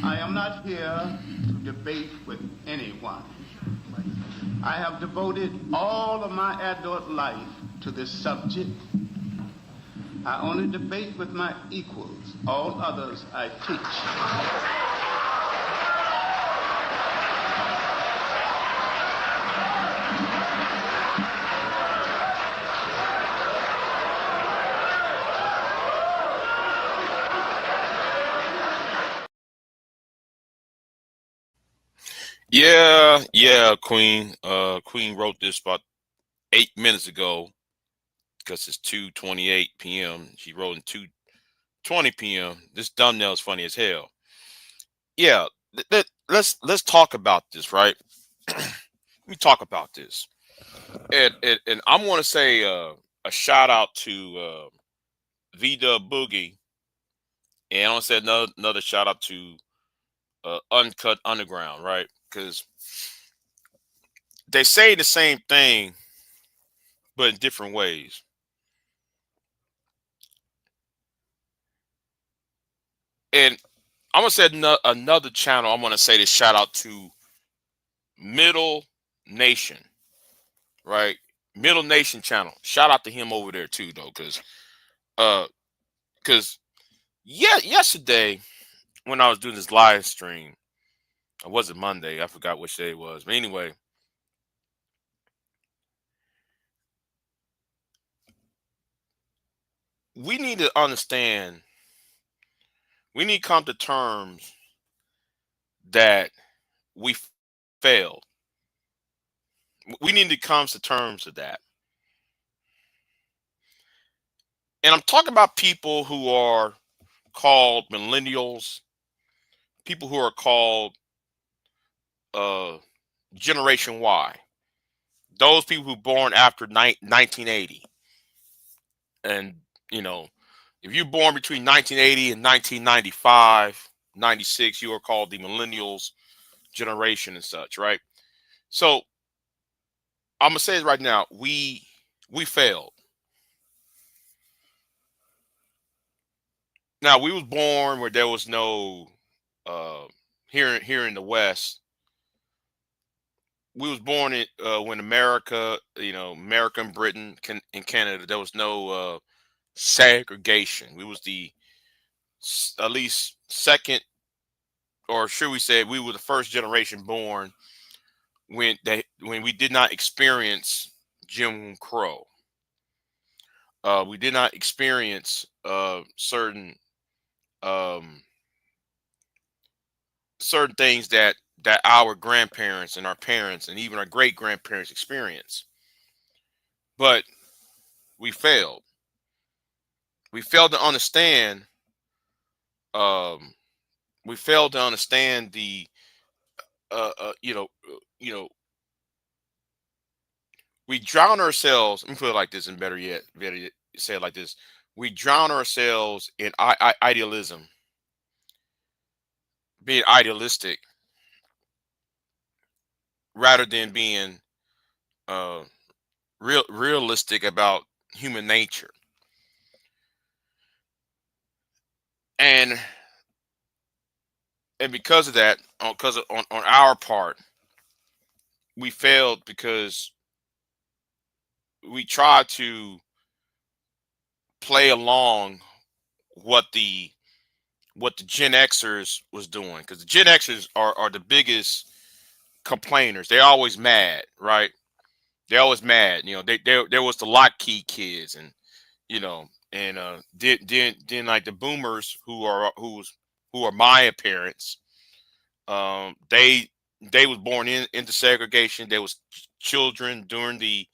I am not here to debate with anyone. I have devoted all of my adult life to this subject. I only debate with my equals. All others I teach. Yeah, Queen. Queen wrote this about 8 minutes ago because it's 2:28 p.m. She wrote in 2:20 p.m. This thumbnail is funny as hell. Yeah, let's talk about this, right? Let me talk about this, and I'm going to say a shout out to V Dub Boogie, and I want to say another shout out to Uncut Underground, right? Because they say the same thing, but in different ways. And I'm gonna say another channel. I'm gonna say this shout out to Middle Nation, right? Middle Nation channel. Shout out to him over there too, though, uh, because yeah, yesterday when I was doing this live stream, it wasn't Monday. I forgot which day it was, but anyway, we need to understand. We need to come to terms that we failed. We need to come to terms with that. And I'm talking about people who are called millennials, people who are called uh, Generation Y, those people who born after 1980. And, you know, if you're born between 1980 and 1995, 96, you are called the millennials generation and such, right? So I'm gonna say it right now, we failed. Now we was born where there was no uh here in the West. We was born in when America, America and Britain and Canada, there was no segregation. We was the at least second, or should we say, we were the first generation born when we did not experience Jim Crow. We did not experience um, certain things that our grandparents and our parents and even our great grandparents experienced. But we failed. We failed to understand. Um, we failed to understand the uh, uh, you know you know we drown ourselves. Let me put it like this, and better yet, say it like this: we drown ourselves in idealism, being idealistic, rather than being uh, realistic about human nature. And because of that, on our part, we failed because we tried to play along what the what the Gen Xers was doing, because the Gen Xers are the biggest complainers. They're always mad, right? They're always mad. There was the lock-key kids, and then like the boomers who are my parents. They was born into segregation. Children during the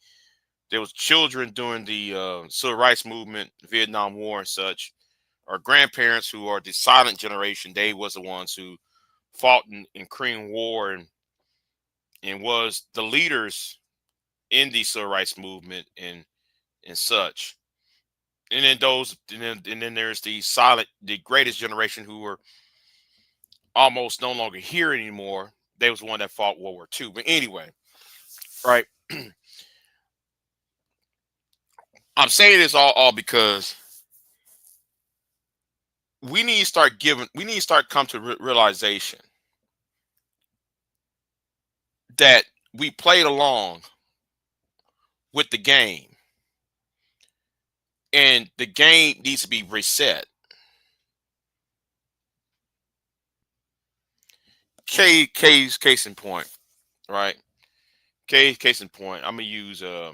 there was children during the civil rights movement, Vietnam War, and such. Our grandparents, who are the silent generation, they was the ones who fought in Korean War and was the leaders in the civil rights movement and such. And then there's the greatest generation, who were almost no longer here anymore. They was the one that fought World War II. But anyway, right? I'm saying this all because we need to start come to realization that we played along with the game, and the game needs to be reset. Case in point, right? Case in point. I'm gonna use the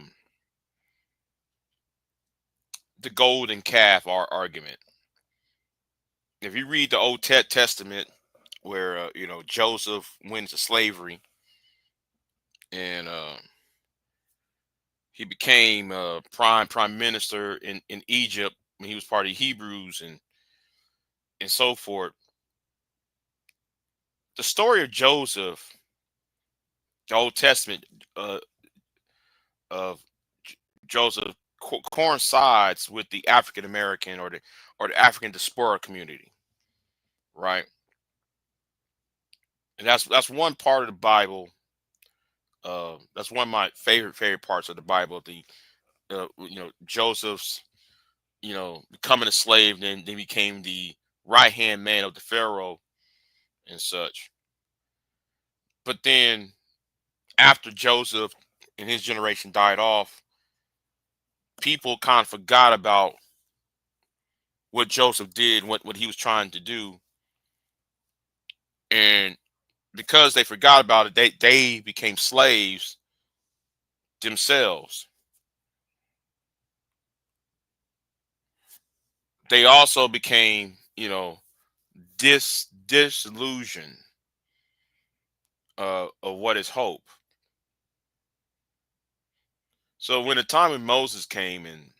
golden calf argument. If you read the Old Testament, where Joseph went into slavery, and he became prime minister in Egypt when he was part of the Hebrews and so forth. The story of Joseph, the Old Testament uh, of Joseph coincides with the African American or the African diaspora community, right? And that's one part of the Bible. That's one of my favorite parts of the Bible. The Joseph's becoming a slave, then became the right hand man of the Pharaoh and such. But then after Joseph and his generation died off, people kind of forgot about what Joseph did, what he was trying to do, and because they forgot about it, they became slaves themselves. They also became, disillusioned of what is hope. So when the time of Moses came and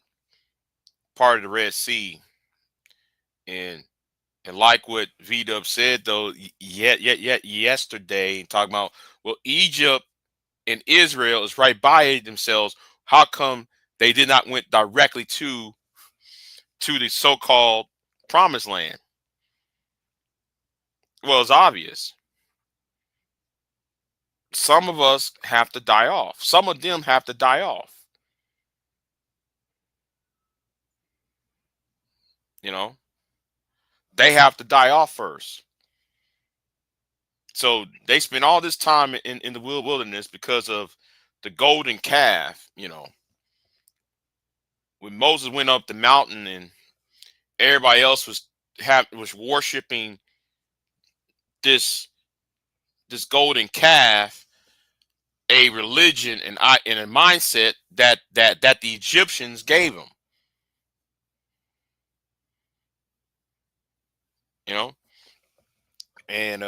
part of the Red Sea, and like what V-Dub said though, yet yesterday, talking about, well, Egypt and Israel is right by themselves. How come they did not went directly to the so-called promised land? Well, it's obvious. Some of us have to die off. Some of them have to die off. You know, they have to die off first. So they spent all this time in the wilderness because of the golden calf. When Moses went up the mountain and everybody else was worshiping this golden calf, a religion and a mindset that the Egyptians gave them. You know, and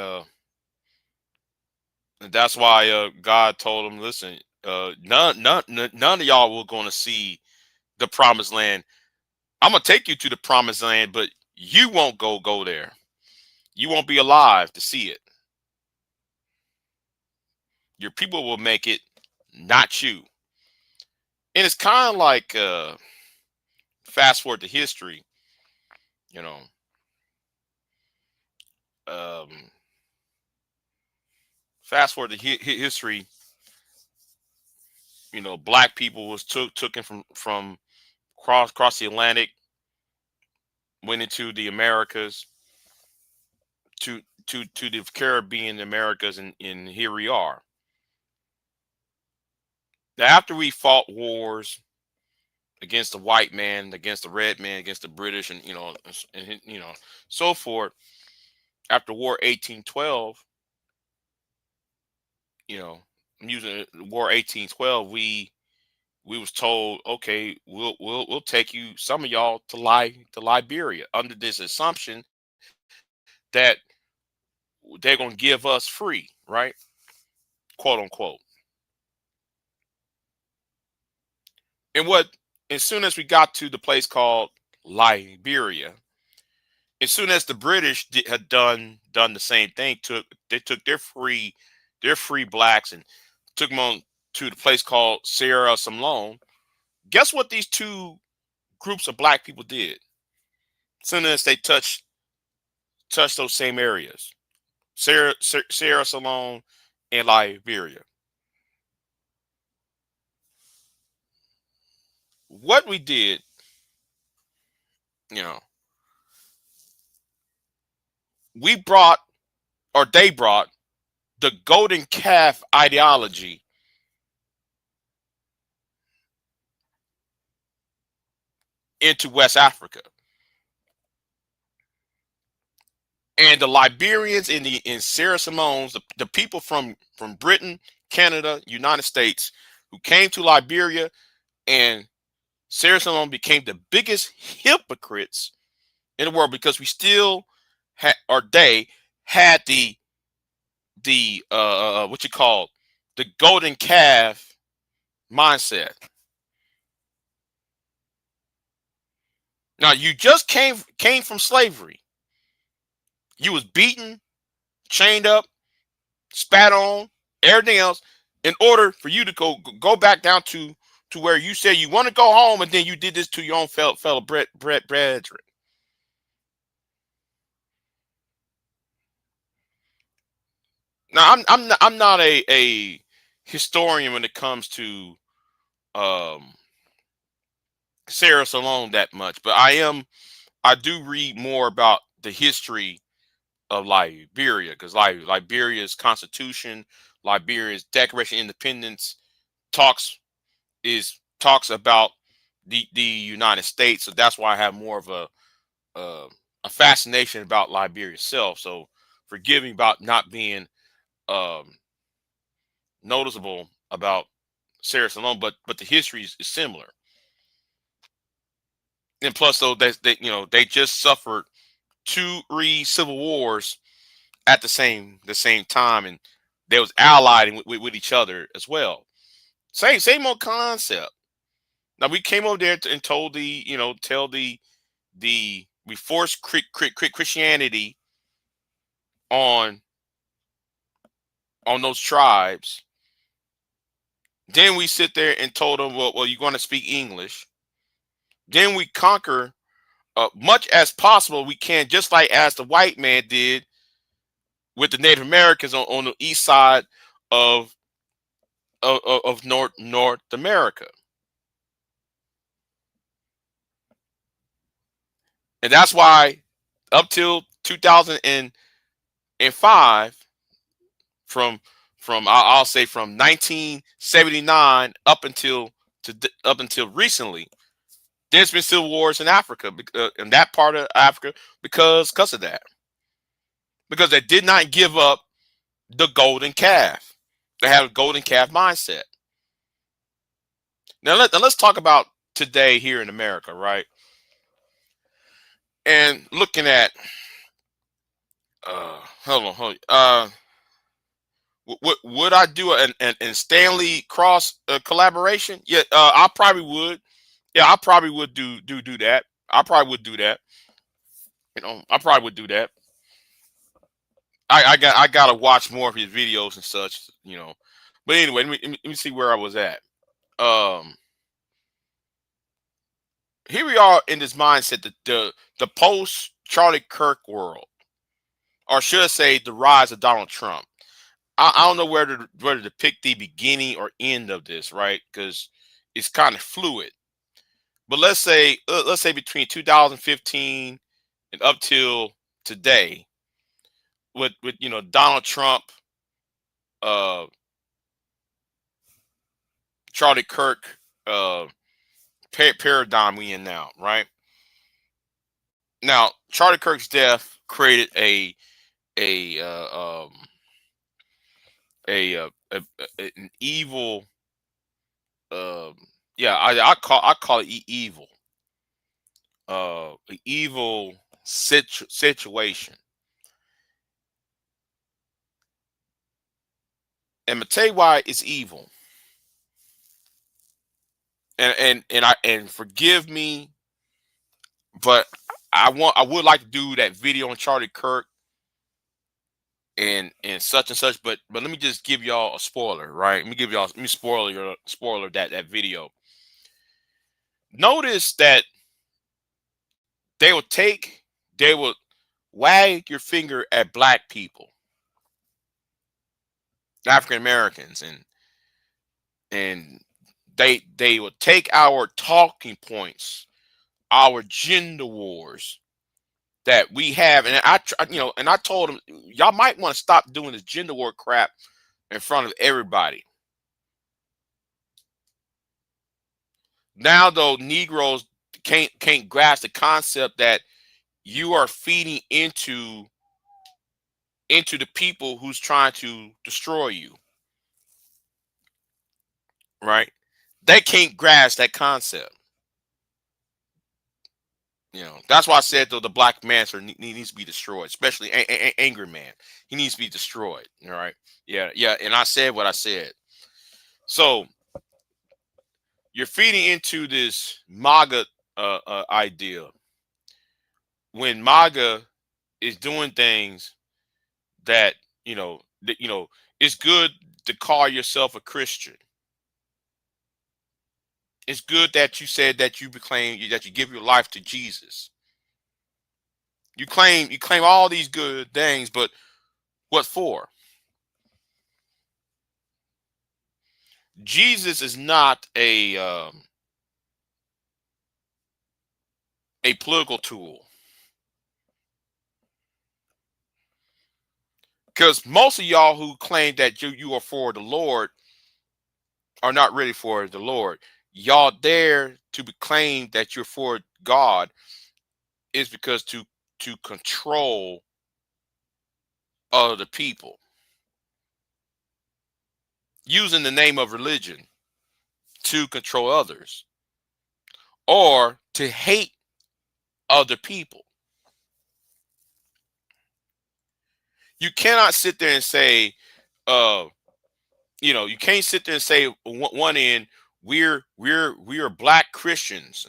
that's why God told them, listen, none of y'all were going to see the promised land. I'm gonna take you to the promised land, but you won't go there. You won't be alive to see it. Your people will make it, not you. And it's kind of like fast forward to history. You know, um, fast forward to history. Black people was taken from across the Atlantic, went into the Americas, to the Caribbean Americas, and here we are. Now, after we fought wars against the white man, against the red man, against the British, and so forth. After War 1812, you know, I'm using War 1812. We was told, okay, we'll take you, some of y'all, to Liberia, under this assumption that they're gonna give us free, right, quote unquote. And as soon as we got to the place called Liberia, as soon as the British had done the same thing, they took their free blacks and took them on to the place called Sierra Leone. Guess what these two groups of black people did? As soon as they touched those same areas, Sierra Leone and Liberia, what we did, you know, we brought, or they brought, the golden calf ideology into West Africa. And the Liberians in Sierra Simone's, the people from Britain, Canada, United States, who came to Liberia and Sierra Leone, became the biggest hypocrites in the world, because we still had, or they had the what you call the golden calf mindset. Now you just came from slavery. You was beaten, chained up, spat on, everything else, in order for you to go back down to where you said you want to go home, and then you did this to your own fellow brethren. Now I'm not a historian when it comes to um Sarah Salone that much, but I do read more about the history of Liberia, because Liberia's constitution, Liberia's Declaration of Independence talks talks about the United States. So that's why I have more of uh, a fascination about Liberia itself. So forgive me about not being um, noticeable about Sarah Salone, but the history is similar. And plus, though, they just suffered two civil wars at the same time, and they was allied with each other as well. Same old concept. Now we came over there and told tell we forced Christianity on those tribes. Then we sit there and told them, well, you're going to speak English. Then we conquer much as possible we can, just like as the white man did with the Native Americans on the east side of North America. And that's why up till 2005, from I'll say from 1979 up until recently, there's been civil wars in Africa, in that part of Africa, because of that. Because they did not give up the golden calf. They have a golden calf mindset. Now let's talk about today here in America, right? And looking at hold on. Would I do an Stanley Cross collaboration? Yeah, I probably would. Yeah, I probably would do that. I probably would do that. I probably would do that. I gotta watch more of his videos and such. But anyway, let me see where I was at. Um, Here we are in this mindset, the post Charlie Kirk world, or should I say, the rise of Donald Trump. I don't know whether to pick the beginning or end of this, right? Because it's kind of fluid. But let's say between 2015 and up till today, with Donald Trump, uh, Charlie Kirk, paradigm we in now, right? Now, Charlie Kirk's death created a an evil, um yeah, I call it evil, an evil situation. And I'm gonna tell you why it's evil. And forgive me, but I would like to do that video on Charlie Kirk and such and such, but let me just give y'all a spoiler, right? Let me spoiler that video. Notice that they will wag your finger at black people, African Americans, and they will take our talking points, our gender wars that we have, and and I told them, y'all might want to stop doing this gender war crap in front of everybody. Now, though, Negroes can't grasp the concept that you are feeding into the people who's trying to destroy you, right? They can't grasp that concept. That's why I said, though, the black mancer needs to be destroyed, especially angry man. He needs to be destroyed. All right. Yeah. Yeah. And I said what I said. So you're feeding into this MAGA idea when MAGA is doing things that, it's good to call yourself a Christian. It's good that you said that you give your life to Jesus. You claim all these good things, but what for? Jesus is not a political tool, because most of y'all who claim that you are for the Lord are not really for the Lord. Y'all dare to claim that you're for God is because to control other people, using the name of religion to control others, or to hate other people. You cannot sit there and say, you can't sit there and say one end we are black Christians,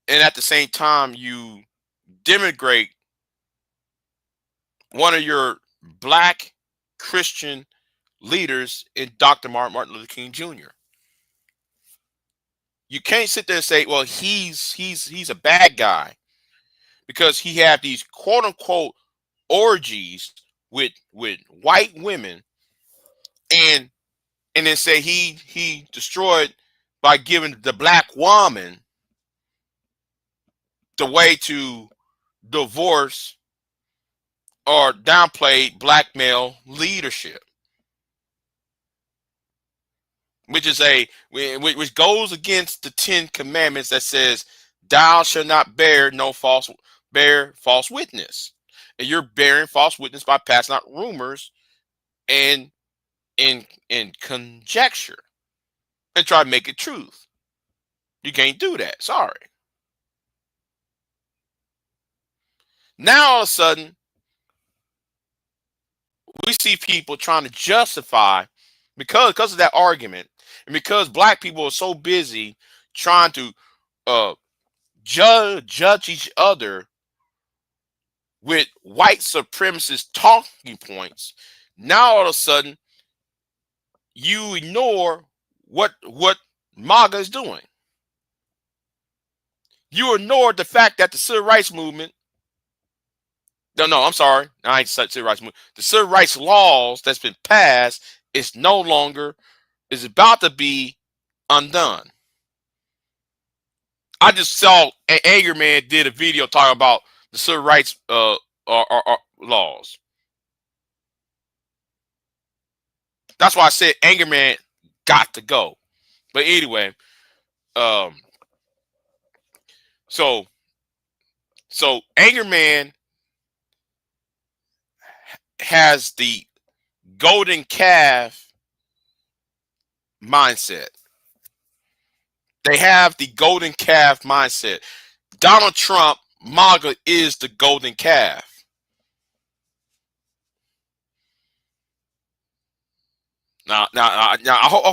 and at the same time you denigrate one of your black Christian leaders in Dr. Martin Luther King Jr. You can't sit there and say, well, he's a bad guy because he had these quote unquote orgies with white women, and then say he destroyed by giving the black woman the way to divorce or downplay black male leadership, which goes against the 10 Commandments that says, "Thou shalt not bear false witness." And you're bearing false witness by passing out rumors and conjecture and try to make it truth. You can't do that. Sorry. Now all of a sudden, we see people trying to justify because of that argument, and because black people are so busy trying to judge each other with white supremacist talking points. Now all of a sudden, you ignore what MAGA is doing. You ignore the fact that the civil rights movement. No, I'm sorry. I ain't civil rights movement. The civil rights laws that's been passed is about to be undone. I just saw Angry Man did a video talking about the civil rights laws. That's why I said Angry Man got to go. But anyway, so Angry Man has the golden calf mindset. They have the golden calf mindset. Donald Trump, MAGA, is the golden calf. Now, I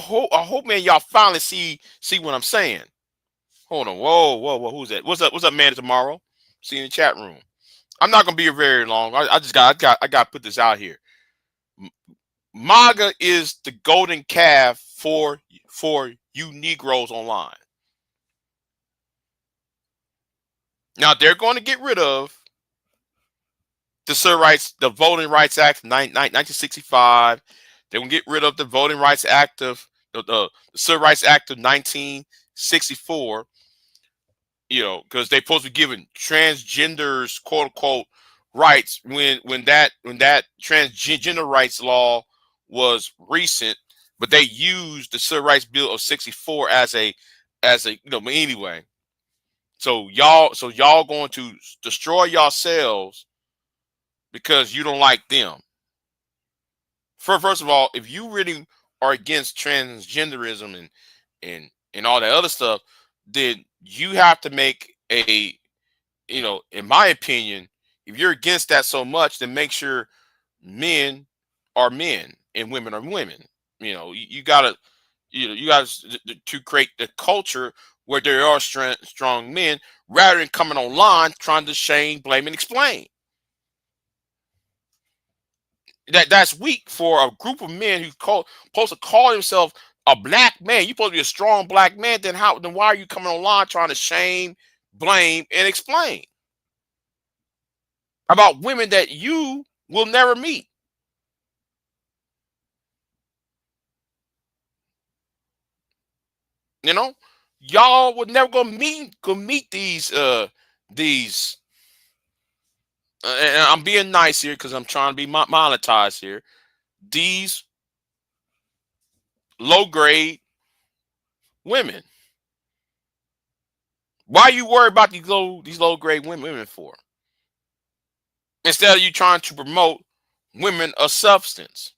hope, man, y'all finally see what I'm saying. Hold on, whoa, who's that? What's up, man? Tomorrow, see you in the chat room. I'm not gonna be here very long. I got to put this out here. MAGA is the golden calf for you Negroes online. Now they're going to get rid of the Voting Rights Act of 1965. They're going to get rid of the Voting Rights Act of the Civil Rights Act of 1964. because they supposed to be giving transgenders quote unquote rights when that transgender rights law was recent, but they used the Civil Rights Bill of '64 as a but anyway. So y'all going to destroy yourselves because you don't like them. First of all, if you really are against transgenderism and all that other stuff, then you have to make in my opinion, if you're against that so much, then make sure men are men and women are women. You gotta, to create the culture where there are strong men rather than coming online trying to shame, blame, and explain. That's weak for a group of men who supposed to call himself a black man. You're supposed to be a strong black man. Then why are you coming online trying to shame, blame, and explain about women that you will never meet? You know, y'all would never go meet these. And I'm being nice here because I'm trying to be monetized here. These low grade women. Why are you worried about these low grade women for? Instead of you trying to promote women of substance.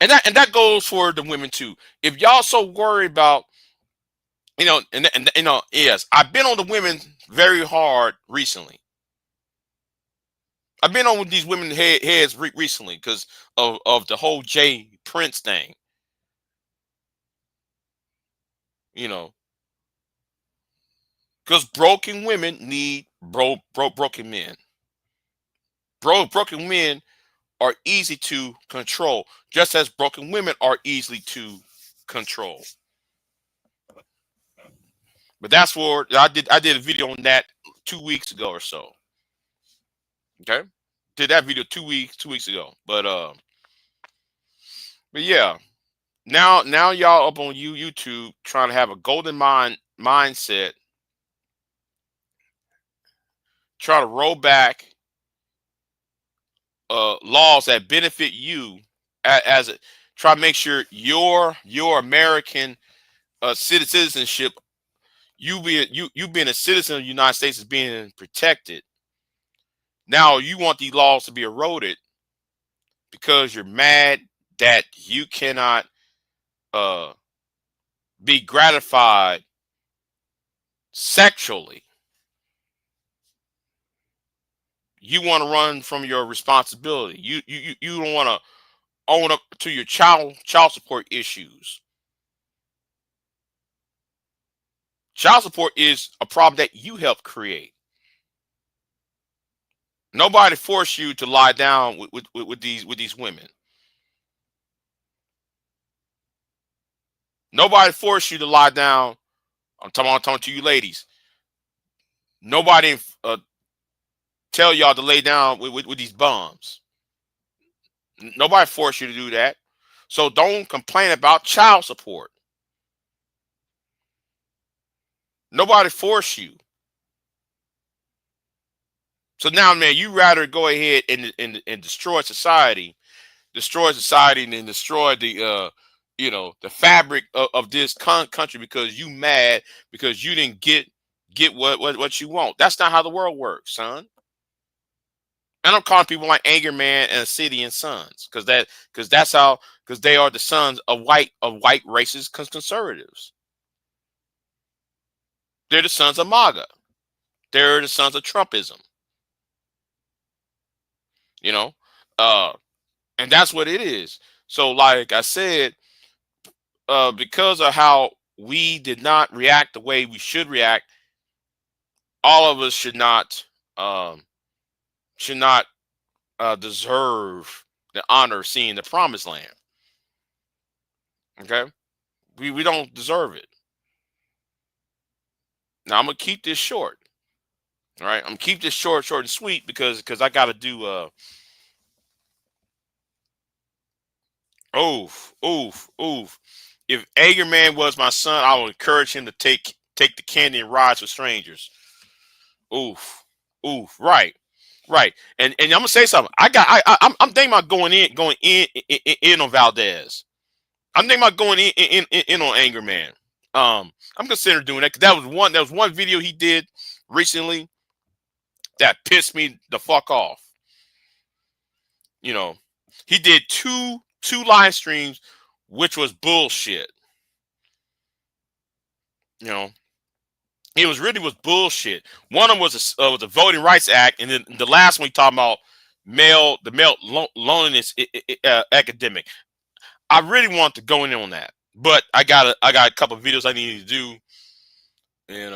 And that goes for the women too. If y'all so worried about, yes, I've been on the women very hard recently. I've been on with these women heads recently because of the whole Jay Prince thing. You know, because broken women need broken men. Broken men are easy to control, just as broken women are easily to control. But that's for I did a video on that 2 weeks ago or so. Okay, did that video two weeks ago. But yeah, now y'all up on YouTube trying to have a golden mindset, try to roll back laws that benefit you as a try to make sure your American citizenship, you being a citizen of the United States is being protected. Now you want these laws to be eroded because you're mad that you cannot uh, be gratified sexually. You want to run from your responsibility. You don't want to own up to your child support issues. Child support is a problem that you helped create. Nobody forced you to lie down with these women. Nobody forced you to lie down. I'm talking to you ladies. Nobody tell y'all to lay down with these bums. Nobody forced you to do that. So don't complain about child support. Nobody forced you. So now, man, you rather go ahead and destroy society, and then destroy the fabric of this country because you mad because you didn't get what you want. That's not how the world works, son. And I'm calling people like Anger Man and City and Sons because they are the sons of white racist conservatives. They're the sons of MAGA. They're the sons of Trumpism. You know, uh, and that's what it is. So, like I said, because of how we did not react the way we should react, all of us um, should not deserve the honor of seeing the promised land. Okay, we don't deserve it. Now I'm gonna keep this short. All right, I'm gonna keep this short and sweet because I got to do. Oof, oof, oof. If Ager Man was my son, I would encourage him to take the candy and rides with strangers. Oof, oof. Right, right. And I'm gonna say something. I'm thinking about going in on Valdez. I'm thinking about going in on Anger Man. I'm considering doing that, 'cause that was one video he did recently that pissed me the fuck off. You know, he did two live streams, which was bullshit. You know, it was bullshit. One of them was a Voting Rights Act, and then the last one he talking about male loneliness epidemic. I really want to go in on that, but I got a couple of videos I need to do, and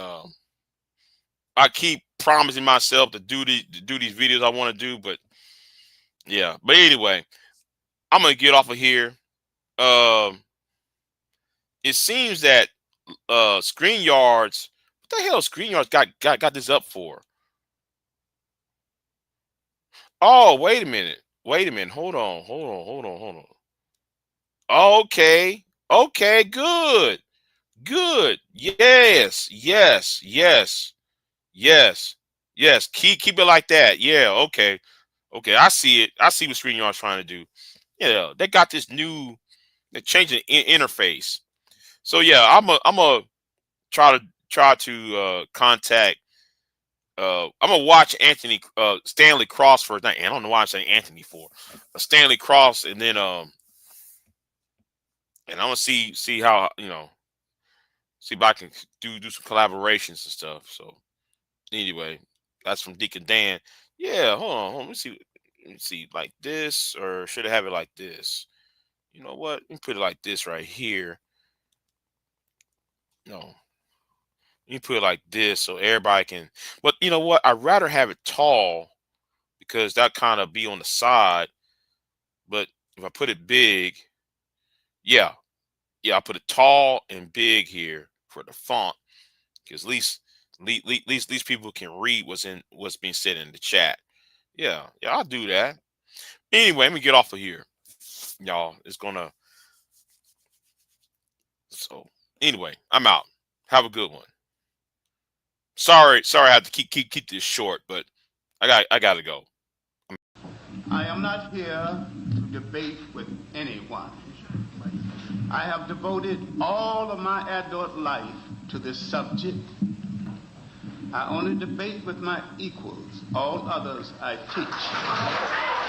I keep promising myself to do these videos I want to do, but yeah. But anyway, I'm gonna get off of here. Um, it seems that StreamYards, what the hell StreamYards got this up for? Oh, wait a minute. Wait a minute. Hold on. Okay. Okay, good. Good. Yes. Keep it like that. Yeah, okay. Okay, I see it. I see what StreamYard's trying to do. Yeah, they got this new, they're changing interface. So yeah, I'm a try to contact. I'm gonna watch Anthony Stanley Cross first. I don't know why I'm saying Anthony for Stanley Cross, and then and I'm gonna see how, see if I can do some collaborations and stuff. So anyway, that's from Deacon Dan. Yeah, hold on. Let me see. Let me see, like this, or should I have it like this? You know what? Let me put it like this right here. No, you put it like this so everybody can. But you know what? I'd rather have it tall because that kind of be on the side. But if I put it big, yeah, I put it tall and big here for the font, because at least these people can read what's being said in the chat. Yeah, I'll do that. Anyway, let me get off of here, y'all. It's gonna. So anyway, I'm out. Have a good one. Sorry, I have to keep this short, but I gotta go. I am not here to debate with anyone. I have devoted all of my adult life to this subject. I only debate with my equals. All others I teach.